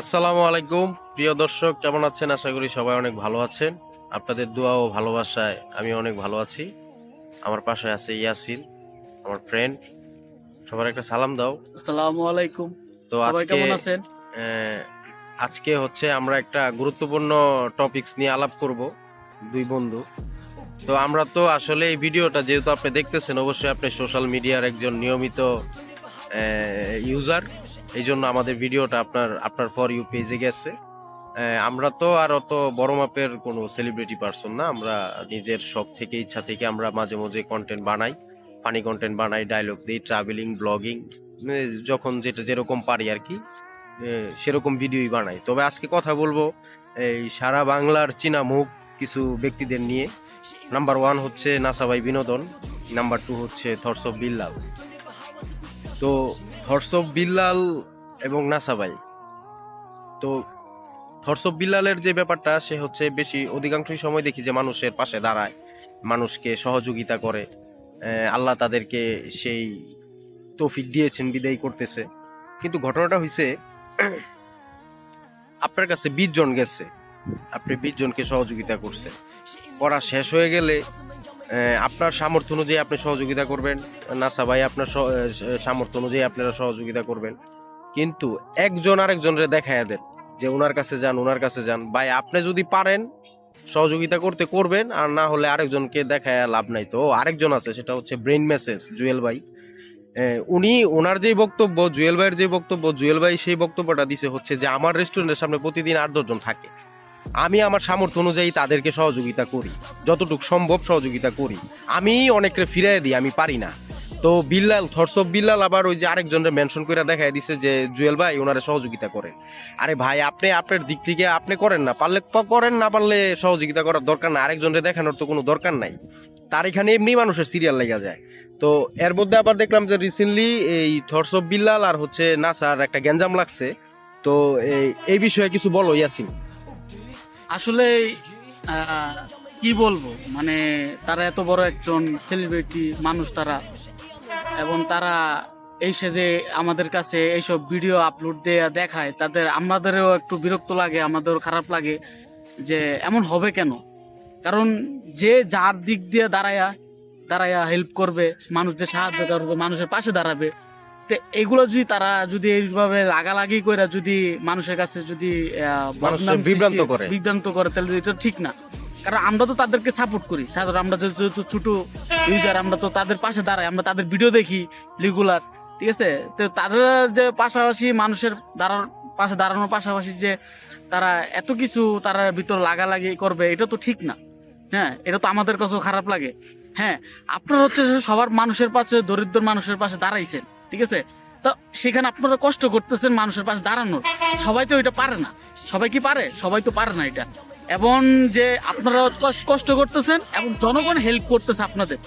আসসালামু আলাইকুম প্রিয় দর্শক, কেমন আছেন? আশা করি সবাই অনেক ভালো আছেন। আপনাদের দোয়া ও ভালোবাসায় আমি অনেক ভালো আছি। আমার পাশে আছে ইয়াসিন, আমার ফ্রেন্ড। সবার একটা সালাম দাও। আসসালামু আলাইকুম। তো সবাই আজকে কেমন আছেন? আহ, আজকে হচ্ছে আমরা একটা গুরুত্বপূর্ণ টপিকস নিয়ে আলাপ করব, দুই বন্ধু। তো আমরা তো আসলে এই ভিডিওটা যেহেতু আপনি দেখতেছেন, অবশ্যই আপনি সোশ্যাল মিডিয়ার একজন নিয়মিত ইউজার। এই জন্য আমাদের ভিডিওটা আপনার ফর ইউ পেজে গেছে। আমরা তো আর অত বড় মাপের কোনো সেলিব্রিটি পারসন না। আমরা নিজের শখ থেকে, ইচ্ছা থেকে আমরা মাঝে মাঝে কন্টেন্ট বানাই, ফানি কন্টেন্ট বানাই, ডায়লগ দিই, ট্রাভেলিং, ব্লগিং, যখন যেটা যেরকম পারি আর কি, সেরকম ভিডিওই বানাই। তবে আজকে কথা বলবো এই সারা বাংলার চীনা মুখ কিছু ব্যক্তিদের নিয়ে। নাম্বার 1 হচ্ছে নাসাভাই বিনোদন, নাম্বার 2 হচ্ছে থটস অফ বিল্লাল। তো থটস অফ বিল্লাল এবং নাসাভাই, তো থটস অফ বিল্লালের যে ব্যাপারটা, সে হচ্ছে বেশি অধিকাংশই সময় দেখি যে মানুষের পাশে দাঁড়ায়, মানুষকে সহযোগিতা করে। আল্লাহ তাদেরকে সেই তৌফিক দিয়েছেন, বিদায় করতেছে। কিন্তু ঘটনাটা হয়েছে, আপনার কাছে 20 জন গেছে, আপনি 20 জনকে সহযোগিতা করছেন। করা শেষ হয়ে গেলে আপনার সামর্থ্য অনুযায়ী আপনি সহযোগিতা করবেন, নাসা ভাই আপনার সামর্থ্য অনুযায়ী আপনারা সহযোগিতা করবেন। কিন্তু একজন আরেকজনের দেখায়া দেন যে ওনার কাছে যান, ওনার কাছে যান। ভাই, আপনি যদি পারেন সহযোগিতা করতে করবেন, আর না হলে আরেকজনকে দেখায় লাভ নাই। তো আরেকজন আছে, সেটা হচ্ছে ব্রেইন মেসেজ জুয়েল ভাই। উনি ওনার যেই বক্তব্য, জুয়েল ভাইয়ের যে বক্তব্য, জুয়েল ভাই সেই বক্তব্যটা দিছে হচ্ছে যে আমার রেস্টুরেন্টের সামনে প্রতিদিন 8-10 জন থাকে, আমি আমার সামর্থ্য অনুযায়ী তাদেরকে সহযোগিতা করি, যতটুকু সম্ভব সহযোগিতা করি। আমি অনেককে ফিরাই দিই, আমি পারি না। তো বিল্লাল, থটস অফ বিল্লাল আবার ওই যে আরেকজনের মেনশন করে দেখাই দিছে যে জুয়েল ভাই ওনারে সহযোগিতা করেন। আরে ভাই, আপনি আপনার দিক থেকে আপনি করেন না, পারলে করেন, না পারলে সহযোগিতা করার দরকার না। আরেকজনের দেখানোর তো কোনো দরকার নাই। তার এখানে এমনি মানুষের সিরিয়াল লেগে যায়। তো এর মধ্যে আবার দেখলাম যে রিসেন্টলি এই থটস অফ বিল্লাল আর হচ্ছে নাসার একটা গ্যাঞ্জাম লাগছে। তো এই বিষয়ে কিছু বলো ইয়াসিন। আসলে কি বলবো, মানে তারা এত বড় একজন সেলিব্রিটি মানুষ তারা, এবং তারা এই সেজে আমাদের কাছে এইসব ভিডিও আপলোড দেয়া দেখায়, আমাদেরও একটু বিরক্ত লাগে, আমাদেরও খারাপ লাগে যে এমন হবে কেন। কারণ যে যার দিক দিয়ে দাঁড়ায়া দাঁড়ায়া হেল্প করবে, মানুষদের সাহায্য করবে, মানুষের পাশে দাঁড়াবে, তো এগুলো যদি তারা যদি এইভাবে লাগালাগি করে যদি মানুষের কাছে যদি বদনাম বিভ্রান্ত করে, তাহলে এটা ঠিক না। কারণ আমরা তো তাদেরকে সাপোর্ট করি, সাধারণ আমরা যেহেতু ছোট ইউজার, আমরা তো তাদের পাশে দাঁড়াই, আমরা তাদের ভিডিও দেখি রেগুলার, ঠিক আছে। তো তাদের যে পাশাপাশি মানুষের পাশে দাঁড়ানোর পাশাপাশি যে তারা এত কিছু তারা ভিতর লাগালাগি করবে, এটা তো ঠিক না। হ্যাঁ, এটা তো আমাদের কাছেও খারাপ লাগে। হ্যাঁ, আপনারা হচ্ছে সবার মানুষের পাশে, দরিদ্র মানুষের পাশে দাঁড়াইছেন, ঠিক আছে। তো সেখানে আপনারা কষ্ট করতেছেন মানুষের পাশে দাঁড়ানোর। সবাই তো এটা পারে না। সবাই কি পারে? সবাই তো পারে না এটা। এবং যে আপনারা কষ্ট করতেছেন এবং জনগণ হেল্প করতেছে আপনাদের,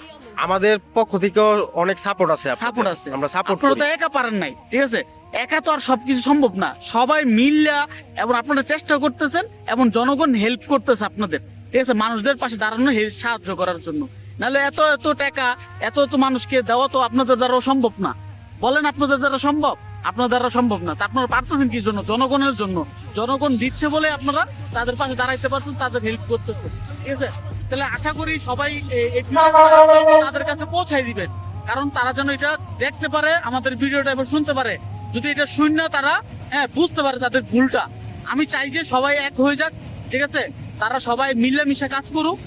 আমাদের পক্ষ থেকে অনেক সাপোর্ট আছে, সাপোর্ট আছে। আমরা সাপোর্ট আপনারা করি। তো একা পারেন নাই, ঠিক আছে। একা তো আর সবকিছু সম্ভব না। সবাই মিললা এবং আপনারা চেষ্টা করতেছেন এবং জনগণ হেল্প করতেছে আপনাদের, ঠিক আছে, মানুষদের পাশে দাঁড়ানো, সাহায্য করার জন্য। নাহলে এত এত টাকা এত এত মানুষকে দেওয়া তো আপনাদের দ্বারাও সম্ভব না। বলেন, আপনাদের দ্বারা সম্ভব? আপনার দ্বারা সম্ভব না। তা আপনারা পারতেছেন কি জন্য? জনগণের জন্য। জনগণ দিচ্ছে বলে আপনারা তাদের পাশে দাঁড়াইতে পারছেন, তাদের হেল্প করতেছেন, ঠিক আছে। তাহলে আশা করি সবাই তাদের কাছে পৌঁছাই দিবেন, কারণ তারা যেন এটা দেখতে পারে, আমাদের ভিডিওটা এবার শুনতে পারে। যদি এটা শুন না তারা বুঝতে পারে তাদের ভুলটা। আমি চাই যে সবাই এক হয়ে যাক, ঠিক আছে। তারা সবাই মিলেমিশে কাজ করুক,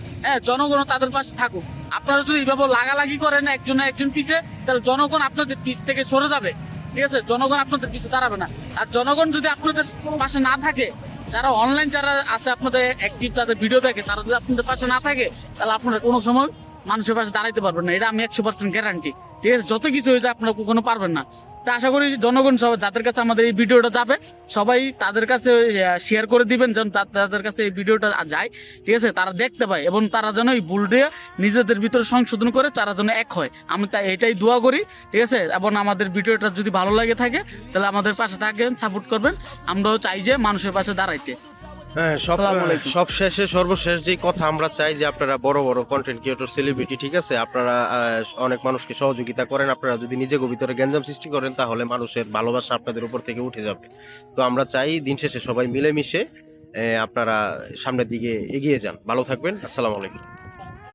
জনগণ তাদের পাশে থাকুক। আপনারা যদি এইভাবে লাগালাগি করেন একজন একজন পিছে, তাহলে জনগণ আপনাদের পিছ থেকে সরে যাবে, ঠিক আছে। জনগণ আপনাদের পিছে দাঁড়াবে না। আর জনগণ যদি আপনাদের পাশে না থাকে, যারা অনলাইন যারা আছে আপনাদের অ্যাক্টিভ, তাদের ভিডিও দেখে, তারা যদি আপনাদের পাশে না থাকে, তাহলে আপনারা কোনো সময় মানুষের পাশে দাঁড়াইতে পারবেন না। এটা আমি 100% গ্যারান্টি, ঠিক আছে। যত কিছু হয়েছে আপনারা কখনো পারবেন না। তা আশা করি জনগণ সবাই, যাদের কাছে আমাদের এই ভিডিওটা যাবে, সবাই তাদের কাছে শেয়ার করে দিবেন, যেন তাদের কাছে এই ভিডিওটা যায়, ঠিক আছে, তারা দেখতে পায় এবং তারা যেন এই ভুলটা নিজেদের ভিতরে সংশোধন করে, তারা যেন এক হয়। আমি তাই এটাই দোয়া করি, ঠিক আছে। এবং আমাদের ভিডিওটা যদি ভালো লাগে থাকে, তাহলে আমাদের পাশে থাকবেন, সাপোর্ট করবেন। আমরাও চাই যে মানুষের পাশে দাঁড়াইতে। হ্যাঁ, আসসালামু আলাইকুম। সব শেষে সর্বশেষ যে কথা আমরা চাই যে আপনারা বড় বড় কন্টেন্ট ক্রিয়েটর সেলিব্রিটি, ঠিক আছে, আপনারা অনেক মানুষকে সহযোগিতা করেন। আপনারা যদি নিজের ভিতরে গ্যাঞ্জাম সৃষ্টি করেন তাহলে মানুষের ভালোবাসা আপনাদের উপর থেকে উঠে যাবে। তো আমরা চাই দিন শেষে সবাই মিলেমিশে আপনারা সামনের দিকে এগিয়ে যান। ভালো থাকবেন। আসসালামু আলাইকুম।